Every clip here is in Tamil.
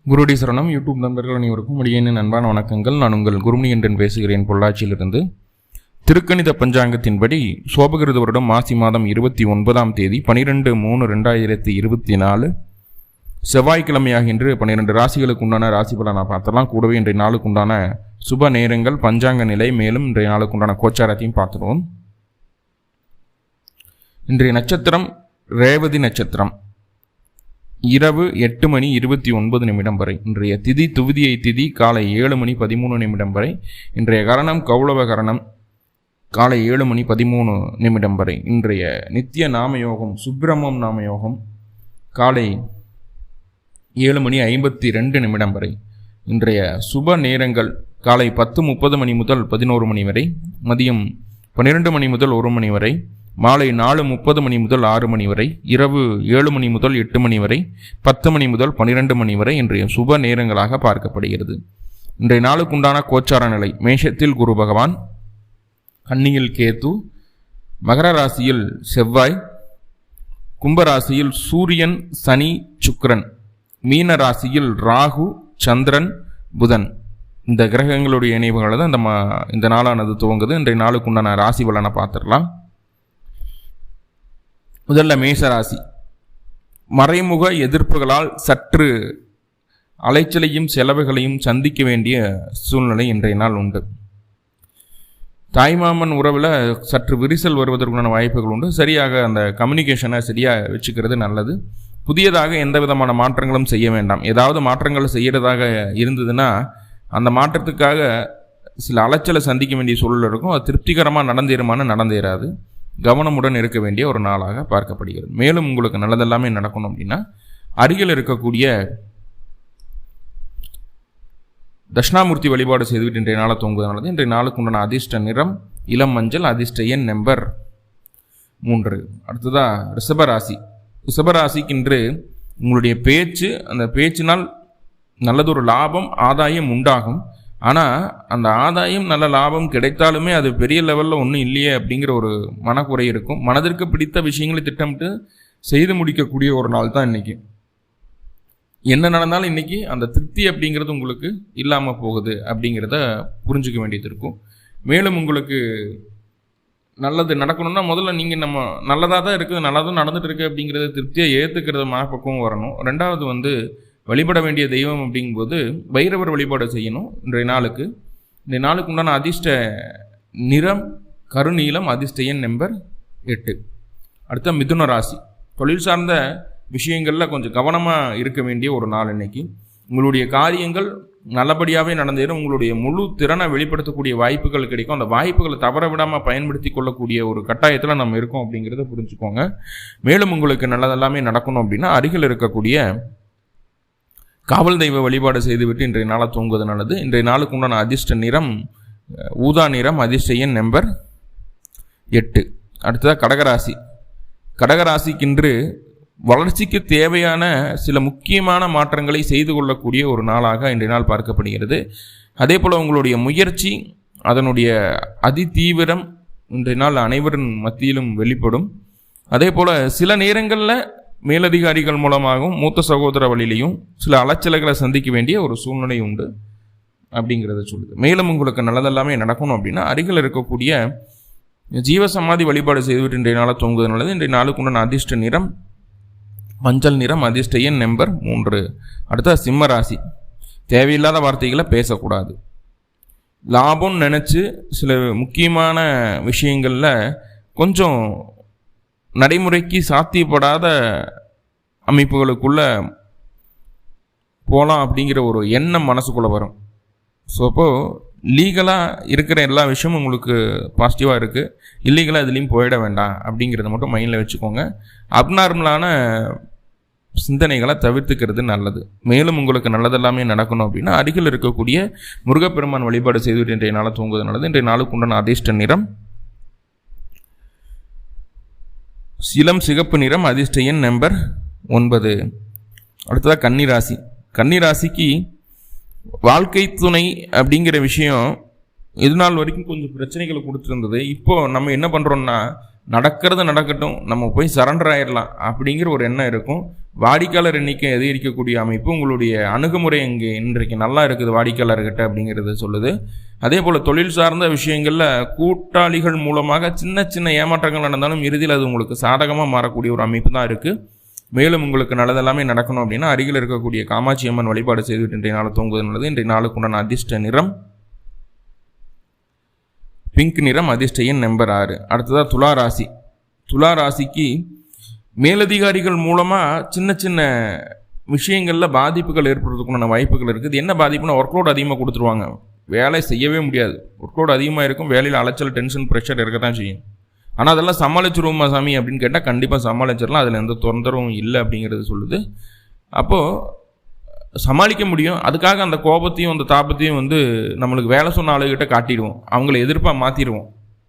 குருடி சரணம். யூடியூப் நண்பர்கள் அனைவருக்கும் அடியேனின் அன்பான வணக்கங்கள். நான் உங்கள் குருமணி என்றன் பேசுகிறேன், பொள்ளாச்சியிலிருந்து. திருக்கணித பஞ்சாங்கத்தின்படி சோபகிருத வருடம் மாசி மாதம் 29ஆம் தேதி 12/3/2024 செவ்வாய்க்கிழமையாக இன்று 12 ராசிகளுக்கு உண்டான ராசி பலனை பார்த்தலாம். கூடவே இன்றைய நாளுக்கு உண்டான சுப நேரங்கள், பஞ்சாங்க நிலை, மேலும் இன்றைய நாளுக்கு உண்டான கோச்சாரத்தையும் பார்த்துருவோம். இன்றைய நட்சத்திரம் ரேவதி நட்சத்திரம். இரவு 8:29 வரை. இன்றைய திதி துவிதியை திதி காலை 7:13 வரை. இன்றைய கரணம் கௌளவ கரணம் காலை 7:13 வரை. இன்றைய நித்திய நாமயோகம் சுப்பிரமம் நாமயோகம் காலை 7:52 வரை. இன்றைய சுப நேரங்கள் காலை 10:30 முதல் 11 வரை, மதியம் 12 முதல் 1 வரை, மாலை 4:30 முதல் 6 வரை, இரவு 7 முதல் 8 வரை, 10 முதல் 12 வரை இன்றைய சுப நேரங்களாக பார்க்கப்படுகிறது. இன்றைய நாளுக்கு உண்டான கோச்சார நிலை: மேஷத்தில் குரு பகவான், கன்னியில் கேது, மகர ராசியில் செவ்வாய், கும்பராசியில் சூரியன், சனி, சுக்கிரன், மீன ராசியில் ராகு, சந்திரன், புதன். இந்த கிரகங்களுடைய இணைவுகளை தான் இந்த நாளானது துவங்குது. இன்றைய நாளுக்கு உண்டான ராசி பலனை பார்த்துடலாம். முதல்ல மேஷராசி. மறைமுக எதிர்ப்புகளால் சற்று அலைச்சலையும் செலவுகளையும் சந்திக்க வேண்டிய சூழ்நிலை இன்றைய நாள் உண்டு. தாய்மாமன் உறவில் சற்று விரிசல் வருவதற்கான வாய்ப்புகள் உண்டு. சரியாக அந்த கம்யூனிகேஷனை சரியாக வச்சுக்கிறது நல்லது. புதியதாக எந்த விதமான மாற்றங்களும் செய்ய வேண்டாம். ஏதாவது மாற்றங்கள் செய்கிறதாக இருந்ததுன்னா அந்த மாற்றத்துக்காக சில அலைச்சலை சந்திக்க வேண்டிய சூழல் இருக்கும். அது திருப்திகரமாக நடந்தேறாது. கவனமுடன் இருக்க வேண்டிய ஒரு நாளாக பார்க்கப்படுகிறது. மேலும் உங்களுக்கு நல்லதெல்லாமே நடக்கணும் அப்படின்னா அருகில் இருக்கக்கூடிய தட்சிணாமூர்த்தி வழிபாடு செய்துவிட்டு இன்றைய நாளை தூங்குவதனால இன்றைய நாளுக்கு உண்டான அதிர்ஷ்ட நிறம் இளம் மஞ்சள், அதிர்ஷ்ட எண் நம்பர் 3. அடுத்ததா ரிஷபராசி. ரிஷபராசிக்கு இன்று உங்களுடைய பேச்சு, அந்த பேச்சினால் நல்லதொரு லாபம் ஆதாயம் உண்டாகும். ஆனால் அந்த ஆதாயம் நல்ல லாபம் கிடைத்தாலுமே அது பெரிய லெவலில் ஒன்றும் இல்லையே அப்படிங்கிற ஒரு மனக்குறை இருக்கும். மனதிற்கு பிடித்த விஷயங்களை திட்டமிட்டு செய்து முடிக்கக்கூடிய ஒரு நாள் தான் இன்றைக்கி. என்ன நடந்தாலும் இன்றைக்கி அந்த திருப்தி அப்படிங்கிறது உங்களுக்கு இல்லாமல் போகுது அப்படிங்கிறத புரிஞ்சுக்க வேண்டியது இருக்கும். மேலும் உங்களுக்கு நல்லது நடக்கணும்னா முதல்ல நீங்கள் நம்ம நல்லதாக தான் இருக்குது, நல்லா தான் நடந்துட்டு இருக்கு அப்படிங்கிறத திருப்தியை ஏற்றுக்கிறது மனப்பக்குவம் வரணும். ரெண்டாவது வழிபட வேண்டிய தெய்வம் அப்படிங்கும்போது பைரவர் வழிபாடு செய்யணும். இன்றைய நாளுக்கு உண்டான அதிர்ஷ்ட நிறம் கருநீலம், அதிர்ஷ்ட எண் நம்பர் 8. அடுத்த மிதுன ராசி. தொழில் சார்ந்த விஷயங்களில் கொஞ்சம் கவனமாக இருக்க வேண்டிய ஒரு நாள் இன்னைக்கு. உங்களுடைய காரியங்கள் நல்லபடியாகவே நடந்தேறும். உங்களுடைய முழு திறனை வெளிப்படுத்தக்கூடிய வாய்ப்புகள் கிடைக்கும். அந்த வாய்ப்புகளை தவற விடாமல் பயன்படுத்தி கொள்ளக்கூடிய ஒரு கட்டாயத்தில் நம்ம இருக்கோம் அப்படிங்கிறத புரிஞ்சுக்கோங்க. மேலும் உங்களுக்கு நல்லதெல்லாமே நடக்கணும் அப்படின்னா அருகில் இருக்கக்கூடிய காவல் தெய்வ வழிபாடு செய்துவிட்டு இன்றைய நாளை தூங்குவது நல்லது. இன்றைய நாளுக்கு உண்டான அதிர்ஷ்ட நிறம் ஊதா நிறம், அதிர்ஷ்ட எண் நம்பர் 8. அடுத்ததாக கடகராசி. கடகராசிக்கு இன்று வளர்ச்சிக்கு தேவையான சில முக்கியமான மாற்றங்களை செய்து கொள்ளக்கூடிய ஒரு நாளாக இன்றைய நாள் பார்க்கப்படுகிறது. அதே போல் உங்களுடைய முயற்சி, அதனுடைய அதிதீவிரம் இன்றைய நாள் அனைவரின் மத்தியிலும் வெளிப்படும். அதே போல் சில நேரங்களில் மேலதிகாரிகள் மூலமாகவும் மூத்த சகோதர வழியிலையும் சில அலைச்சல்களை சந்திக்க வேண்டிய ஒரு சூழ்நிலை உண்டு அப்படிங்கிறத சொல்லுது. மேலும் உங்களுக்கு நல்லதெல்லாமே நடக்கணும் அப்படின்னா அருகில் இருக்கக்கூடிய ஜீவசமாதி வழிபாடு செய்துவிட்டு இன்றைய நாளை தூங்குவது நல்லது. இன்றைய நாளுக்கு உண்டான அதிர்ஷ்ட நிறம் மஞ்சள் நிறம், அதிர்ஷ்ட எண் நம்பர் 3. அடுத்த சிம்ம ராசி. தேவையில்லாத வார்த்தைகளை பேசக்கூடாது. லாபம் நினச்சி சில முக்கியமான விஷயங்களில் கொஞ்சம் நடைமுறைக்கு சாத்தியப்படாத அமைப்புகளுக்குள்ள போகலாம் அப்படிங்கிற ஒரு எண்ணம் மனசுக்குள்ளே வரும். ஸோ அப்போது லீகலாக இருக்கிற எல்லா விஷயமும் உங்களுக்கு பாசிட்டிவாக இருக்குது, இல்லீகலாக இதுலேயும் போயிட வேண்டாம் அப்படிங்கிறத மட்டும் மைண்டில் வச்சுக்கோங்க. அப்நார்மலான சிந்தனைகளை தவிர்த்துக்கிறது நல்லது. மேலும் உங்களுக்கு நல்லதெல்லாமே நடக்கணும் அப்படின்னா அருகில் இருக்கக்கூடிய முருகப்பெருமான் வழிபாடு செய்துவிட்டு இன்றைய நாளை தூங்குவது நல்லது. இன்றைய நாளுக்கு உண்டான அதிர்ஷ்ட நிறம் இளம் சிகப்பு நிறம், அதிர்ஷ்ட எண் நம்பர் 9. அடுத்ததாக கன்னிராசி. கன்னிராசிக்கு வாழ்க்கை துணை அப்படிங்கிற விஷயம் இது நாள் வரைக்கும் கொஞ்சம் பிரச்சனைகளை கொடுத்துருந்தது. இப்போது நம்ம என்ன பண்ணுறோம்னா நடக்கிறது நடக்கட்டும், நம்ம போய் சரண்டர் ஆயிடலாம் அப்படிங்கிற ஒரு எண்ணம் இருக்கும். வாடிக்கையாளர் எண்ணிக்கை அதிகரிக்கக்கூடிய அமைப்பு உங்களுடைய அணுகுமுறை இங்கே இன்றைக்கு நல்லா இருக்குது வாடிக்கையாளர்கிட்ட அப்படிங்கிறது சொல்லுது. அதே போல் தொழில் சார்ந்த விஷயங்களில் கூட்டாளிகள் மூலமாக சின்ன சின்ன ஏமாற்றங்கள் நடந்தாலும் இறுதியில் அது உங்களுக்கு சாதகமாக மாறக்கூடிய ஒரு அமைப்பு தான் இருக்குது. மேலும் உங்களுக்கு நல்லதெல்லாமே நடக்கணும் அப்படின்னா அருகில் இருக்கக்கூடிய காமாட்சி அம்மன் வழிபாடு செய்துவிட்டு இன்றைய நாள் தூங்குவது நல்லது. இன்றைய நாளுக்கு உண்டான அதிர்ஷ்ட நிறம் பிங்க் நிறம், அதிர்ஷ்ட எண் நம்பர் 6. அடுத்ததாக துலா ராசி. துலா ராசிக்கு மேலதிகாரிகள் மூலமாக சின்ன சின்ன விஷயங்களில் பாதிப்புகள் ஏற்படுறதுக்குண்டான வாய்ப்புகள் இருக்குது. என்ன பாதிப்புனா ஒர்க்லோட் அதிகமாக கொடுத்துருவாங்க, வேலை செய்யவே முடியாது. ஒர்க்லோட் அதிகமாக இருக்கும், வேலையில் அலைச்சல், டென்ஷன், ப்ரெஷர் இருக்க தான் செய்யும். ஆனால் அதெல்லாம் சமாளிச்சிருவோமா சாமி அப்படின்னு கேட்டால் கண்டிப்பாக சமாளிச்சிடலாம், அதில் எந்த தொந்தரவும் இல்லை அப்படிங்கிறது சொல்லுது. அப்போது சமாளிக்க முடியும். அதுக்காக அந்த கோபத்தையும் அந்த தாபத்தையும் நம்மளுக்கு வேலை சொன்ன ஆளுகிட்ட காட்டிடுவோம், அவங்கள எதிர்ப்பாக மாற்றிடுவோம்.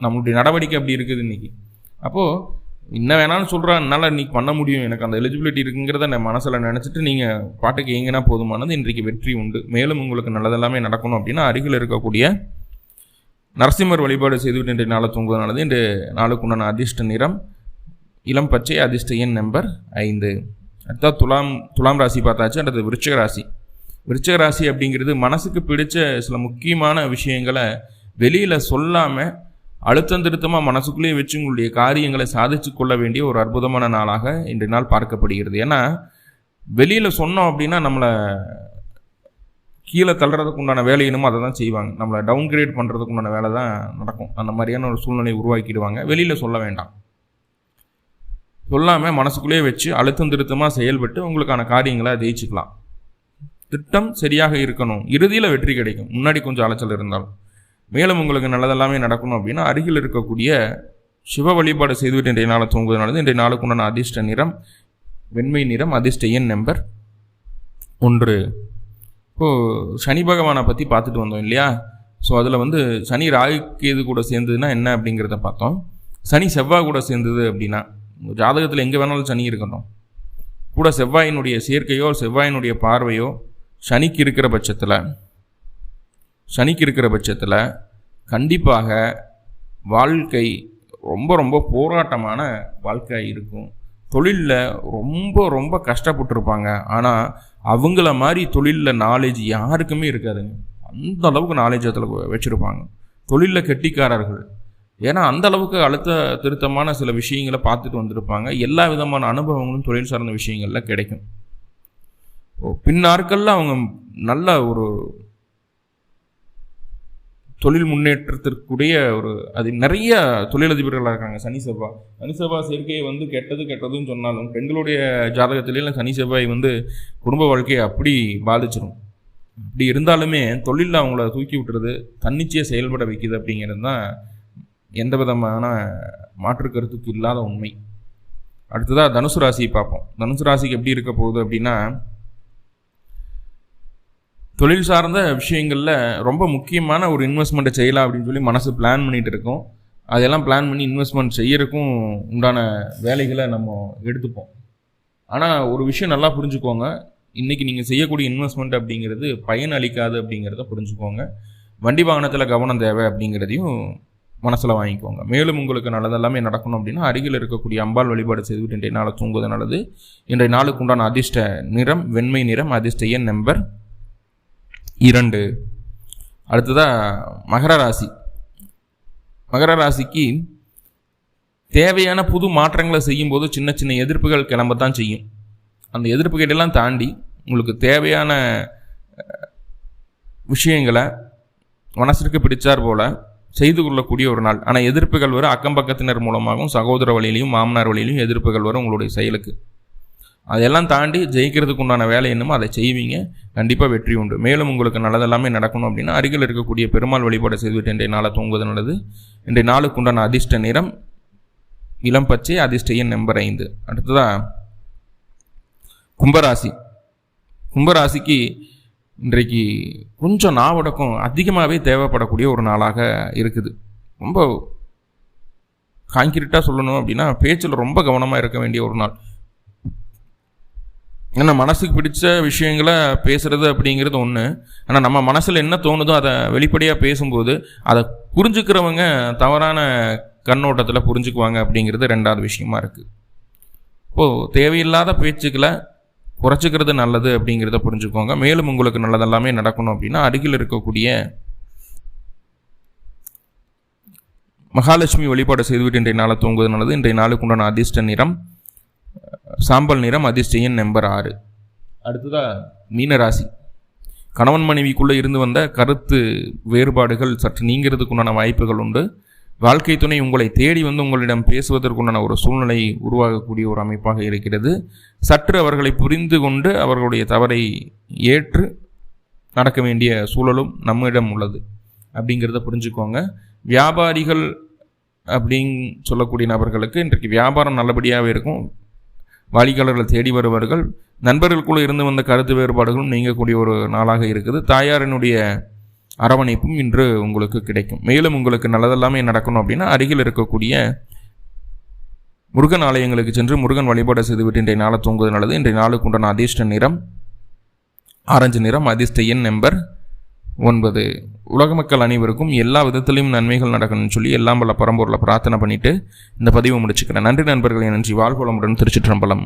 நம்மளுடைய நடவடிக்கை அப்படி இருக்குது இன்றைக்கி. அப்போது என்ன வேணாலும் சொல்கிறேன், என்னால் இன்றைக்கி பண்ண முடியும், எனக்கு அந்த எலிஜிபிலிட்டி இருக்குங்கிறத நான் மனசில் நினச்சிட்டு நீங்கள் பாட்டுக்கு எங்கன்னா போதுமானது. இன்றைக்கு வெற்றி உண்டு. மேலும் உங்களுக்கு நல்லதெல்லாமே நடக்கணும் அப்படின்னா அருகில் இருக்கக்கூடிய நரசிம்மர் வழிபாடு செய்துவிட்டு இன்றைய நாளை தூங்குவதனாலது. இன்று நாளுக்கு உண்டான அதிர்ஷ்ட நிறம் இளம் பச்சை, அதிர்ஷ்ட எண் நம்பர் 5. அடுத்தா துலாம் ராசி பார்த்தாச்சு. அடுத்தது விருச்சிக ராசி. விருச்சிக ராசி அப்படிங்கிறது மனசுக்கு பிடிச்ச சில முக்கியமான விஷயங்களை வெளியில் சொல்லாமல் அழுத்தம் திருத்தமாக மனசுக்குள்ளேயே வச்சு உங்களுடைய காரியங்களை சாதிச்சு கொள்ள வேண்டிய ஒரு அற்புதமான நாளாக இன்றைய நாள் பார்க்கப்படுகிறது. ஏன்னா வெளியில் சொன்னோம் அப்படின்னா நம்மளை கீழே தள்ளுறதுக்கு உண்டான வேலை என்னமோ அதை தான் செய்வாங்க, நம்மளை டவுன்கிரேட் பண்ணுறதுக்கு உண்டான வேலை தான் நடக்கும். அந்த மாதிரியான ஒரு சூழ்நிலையை உருவாக்கிடுவாங்க. வெளியில் சொல்ல வேண்டாம், சொல்லாமல் மனசுக்குள்ளேயே வச்சு அழுத்தம் திருத்தமாக செயல்பட்டு உங்களுக்கான காரியங்களை ஜெயிச்சுக்கலாம். திட்டம் சரியாக இருக்கணும், இறுதியில் வெற்றி கிடைக்கும். முன்னாடி கொஞ்சம் அலைச்சல் இருந்தாலும். மேலும் உங்களுக்கு நல்லதெல்லாமே நடக்கணும் அப்படின்னா அருகில் இருக்கக்கூடிய சிவ வழிபாடு செய்துவிட்டு இன்றைய நாளை தூங்குவதனால இன்றைய நாளுக்கு உண்டான அதிர்ஷ்ட நிறம் வெண்மை நிறம், அதிர்ஷ்ட எண் நம்பர் 1. இப்போது சனி பகவானை பற்றி பார்த்துட்டு வந்தோம் இல்லையா? ஸோ அதில் சனி ராகு கேது கூட சேர்ந்ததுன்னா என்ன அப்படிங்கிறத பார்த்தோம். சனி செவ்வாய் கூட சேர்ந்தது அப்படின்னா ஜாதகத்தில் எங்கே வேணாலும் சனி இருக்கணும், கூட செவ்வாயினுடைய சேர்க்கையோ செவ்வாயினுடைய பார்வையோ சனிக்கு இருக்கிற பட்சத்தில் கண்டிப்பாக வாழ்க்கை ரொம்ப ரொம்ப போராட்டமான வாழ்க்கையாக இருக்கும். தொழிலில் ரொம்ப ரொம்ப கஷ்டப்பட்டுருப்பாங்க. ஆனால் அவங்கள மாதிரி தொழிலில் நாலேஜ் யாருக்குமே இருக்காதுங்க. அந்த அளவுக்கு நாலேஜ் அதில் வச்சுருப்பாங்க. தொழிலில் கெட்டிக்காரர்கள். ஏன்னா அந்த அளவுக்கு அழுத்த திருத்தமான சில விஷயங்களை பார்த்துட்டு வந்திருப்பாங்க. எல்லா விதமான அனுபவங்களும் தொழில் சார்ந்த விஷயங்களில் கிடைக்கும். பின்னாட்களில் அவங்க நல்ல ஒரு தொழில் முன்னேற்றத்திற்குரிய அது நிறைய தொழிலதிபர்களாக இருக்காங்க. சனி செவ்வாய் சேர்க்கையை கெட்டதுன்னு சொன்னாலும் பெண்களுடைய ஜாதகத்திலே சனி செவ்வாய் குடும்ப வாழ்க்கையை அப்படி பாதிச்சிடும். அப்படி இருந்தாலுமே தொழிலில் அவங்கள தூக்கி விட்டுறது, தன்னிச்சையாக செயல்பட வைக்குது அப்படிங்கிறது தான் எந்த விதமான மாற்று கருத்துக்கு இல்லாத உண்மை. அடுத்ததாக தனுசு ராசியை பார்ப்போம். தனுசு ராசிக்கு எப்படி இருக்க போகுது அப்படின்னா தொழில் சார்ந்த விஷயங்களில் ரொம்ப முக்கியமான ஒரு இன்வெஸ்ட்மெண்ட்டை செய்யலாம் அப்படின்னு சொல்லி மனசு பிளான் பண்ணிகிட்டு இருக்கோம். அதெல்லாம் பிளான் பண்ணி இன்வெஸ்ட்மெண்ட் செய்யறதுக்கும் உண்டான வேலைகளை நம்ம எடுத்துப்போம். ஆனால் ஒரு விஷயம் நல்லா புரிஞ்சுக்கோங்க, இன்றைக்கி நீங்கள் செய்யக்கூடிய இன்வெஸ்ட்மெண்ட் அப்படிங்கிறது பயன் அளிக்காது அப்படிங்கிறத புரிஞ்சுக்கோங்க. வண்டி வாகனத்தில் கவனம் தேவை அப்படிங்கிறதையும் மனசில் வாங்கிக்கோங்க. மேலும் உங்களுக்கு நல்லதெல்லாமே நடக்கணும் அப்படின்னா அருகில் இருக்கக்கூடிய அம்பாள் வழிபாடு செய்துவிட்டு இன்றைய நாளை தூங்குவது நல்லது. இன்றைய நாளுக்கு உண்டான அதிர்ஷ்ட நிறம் வெண்மை நிறம், அதிர்ஷ்ட எண் நம்பர் 2. அடுத்ததாக மகர ராசி. மகர ராசிக்கு தேவையான புது மாற்றங்களை செய்யும்போது சின்ன சின்ன எதிர்ப்புகள் கிளம்பத்தான் செய்யும். அந்த எதிர்ப்புகளெல்லாம் தாண்டி உங்களுக்கு தேவையான விஷயங்களை மனசிற்கு பிடிச்சார் போல் செய்து கொள்ளக்கூடிய ஒரு நாள். ஆனால் எதிர்ப்புகள் வரும் அக்கம் பக்கத்தினர் மூலமாகவும் சகோதர வழியிலையும் மாமனார் வழியிலையும் எதிர்ப்புகள் வரும் உங்களுடைய செயலுக்கு. அதெல்லாம் தாண்டி ஜெயிக்கிறதுக்கு உண்டான வேலை என்னமோ அதை செய்வீங்க, கண்டிப்பாக வெற்றி உண்டு. மேலும் உங்களுக்கு நல்லதெல்லாமே நடக்கணும் அப்படின்னா அருகில் இருக்கக்கூடிய பெருமாள் வழிபாடு செய்துவிட்டு இன்றைய நாளை தூங்குவது நல்லது. இன்றைய நாளுக்கு உண்டான அதிர்ஷ்ட நிறம் இளம் பச்சை, அதிர்ஷ்ட எண் நம்பர் 5. அடுத்ததாக கும்பராசி. கும்பராசிக்கு இன்றைக்கு கொஞ்சம் நாவடக்கம் அதிகமாகவே தேவைப்படக்கூடிய ஒரு நாளாக இருக்குது. ரொம்ப கான்கிரீட்டாக சொல்லணும் அப்படின்னா பேச்சில் ரொம்ப கவனமாக இருக்க வேண்டிய ஒரு நாள். ஏன்னா மனசுக்கு பிடிச்ச விஷயங்களை பேசுகிறது அப்படிங்கிறது ஒன்று. ஆனால் நம்ம மனசில் என்ன தோணுதோ அதை வெளிப்படையாக பேசும்போது அதை புரிஞ்சுக்கிறவங்க தவறான கண்ணோட்டத்தில் புரிஞ்சுக்குவாங்க அப்படிங்கிறது ரெண்டாவது விஷயமா இருக்குது. இப்போது தேவையில்லாத பேச்சுக்களை குறைச்சிக்கிறது நல்லது அப்படிங்கிறத புரிஞ்சுக்கோங்க. மேலும் உங்களுக்கு நல்லதெல்லாமே நடக்கணும் அப்படின்னா அருகில் இருக்கக்கூடிய மகாலட்சுமி வழிபாடு செய்துவிட்டு இன்றைய நாளை தூங்குவது நல்லது. இன்றைய நாளுக்கு உண்டான அதிர்ஷ்ட நிறம் சாம்பல் நிறம், அதிர்ஷ்ட எண் நம்பர் 6. அடுத்ததாக மீனராசி. கணவன் மனைவிக்குள்ளே இருந்து வந்த கருத்து வேறுபாடுகள் சற்று நீங்கிறதுக்கு உண்டான வாய்ப்புகள் உண்டு. வாழ்க்கை துணை உங்களை தேடி வந்து உங்களிடம் பேசுவதற்குண்டான ஒரு சூழ்நிலை உருவாகக்கூடிய ஒரு அமைப்பாக இருக்கிறது. சற்று அவர்களை புரிந்து கொண்டு அவர்களுடைய தவறை ஏற்று நடக்க வேண்டிய சூழலும் நம்மிடம் உள்ளது அப்படிங்கிறத புரிஞ்சுக்கோங்க. வியாபாரிகள் அப்படின்னு சொல்லக்கூடிய நபர்களுக்கு இன்றைக்கு வியாபாரம் நல்லபடியாகவே இருக்கும். வாடிக்கையாளர்கள் தேடி வருவார்கள். நண்பர்களுக்குள்ளே இருந்து வந்த கருத்து வேறுபாடுகளும் நீங்கக்கூடிய ஒரு நாளாக இருக்குது. தாயாரினுடைய அரவணைப்பும் இன்று உங்களுக்கு கிடைக்கும். மேலும் உங்களுக்கு நல்லதெல்லாமே நடக்கணும் அப்படின்னா அருகில் இருக்கக்கூடிய முருகன் ஆலயங்களுக்கு சென்று முருகன் வழிபாடு செய்துவிட்டு இன்றைய நாளை தூங்குவது நல்லது. இன்றைய நாளுக்கு உண்டான அதிர்ஷ்ட நிறம் ஆரஞ்சு நிறம், அதிர்ஷ்ட எண் நம்பர் 9. உலக மக்கள் அனைவருக்கும் எல்லா விதத்திலையும் நன்மைகள் நடக்கணும்னு சொல்லி எல்லாம் பல பரம்பொருளை பிரார்த்தனை பண்ணிட்டு இந்த பதிவை முடிச்சுக்கிறேன். நன்றி நண்பர்களே, நன்றி. வாழ்வளமுடன். திருச்சிற்றம்பலம்.